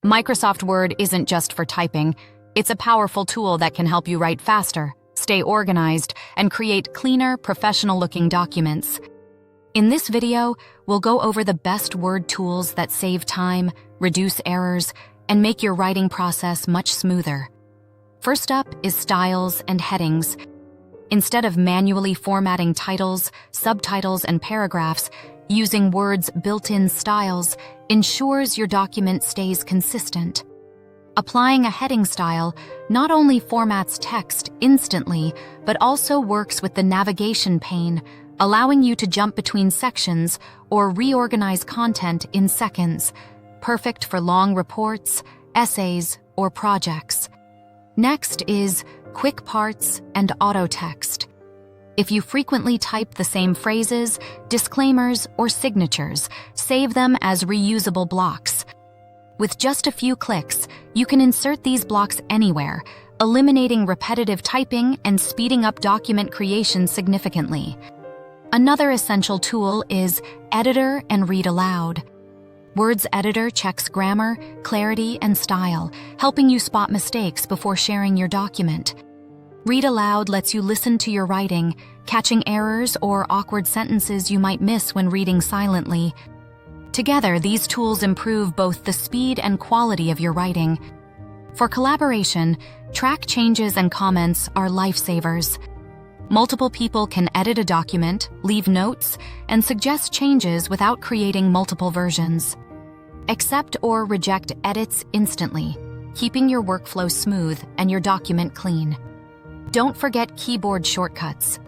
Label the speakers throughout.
Speaker 1: Microsoft Word isn't just for typing. It's a powerful tool that can help you write faster, stay organized, and create cleaner, professional-looking documents. In this video, we'll go over the best Word tools that save time, reduce errors, and make your writing process much smoother. First up is styles and headings. Instead of manually formatting titles, subtitles, and paragraphs, using Word's built-in styles ensures your document stays consistent. Applying a heading style not only formats text instantly, but also works with the navigation pane, allowing you to jump between sections or reorganize content in seconds, perfect for long reports, essays, or projects. Next is quick parts and AutoText. If you frequently type the same phrases, disclaimers, or signatures, save them as reusable blocks. With just a few clicks, you can insert these blocks anywhere, eliminating repetitive typing and speeding up document creation significantly. Another essential tool is Editor and Read Aloud. Word's editor checks grammar, clarity, and style, helping you spot mistakes before sharing your document. Read Aloud lets you listen to your writing, catching errors or awkward sentences you might miss when reading silently. Together, these tools improve both the speed and quality of your writing. For collaboration, track changes and comments are lifesavers. Multiple people can edit a document, leave notes, and suggest changes without creating multiple versions. Accept or reject edits instantly, keeping your workflow smooth and your document clean. Don't forget keyboard shortcuts.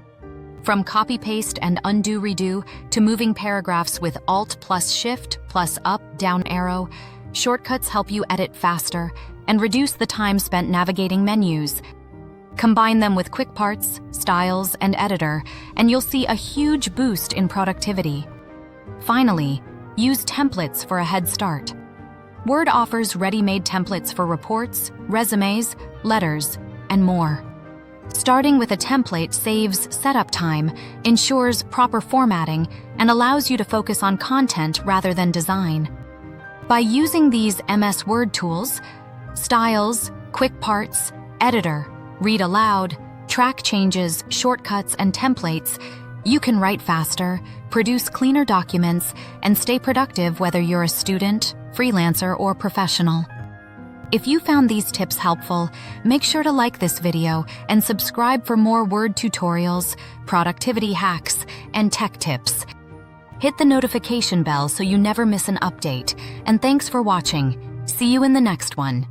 Speaker 1: From copy-paste and undo-redo to moving paragraphs with Alt plus Shift plus up-down arrow, shortcuts help you edit faster and reduce the time spent navigating menus. Combine them with quick parts, styles, and editor, and you'll see a huge boost in productivity. Finally, use templates for a head start. Word offers ready-made templates for reports, resumes, letters, and more. Starting with a template saves setup time, ensures proper formatting, and allows you to focus on content rather than design. By using these MS Word tools, styles, quick parts, editor, read aloud, track changes, shortcuts, and templates, you can write faster, produce cleaner documents, and stay productive whether you're a student, freelancer, or professional. If you found these tips helpful, make sure to like this video and subscribe for more Word tutorials, productivity hacks, and tech tips. Hit the notification bell so you never miss an update, and thanks for watching. See you in the next one.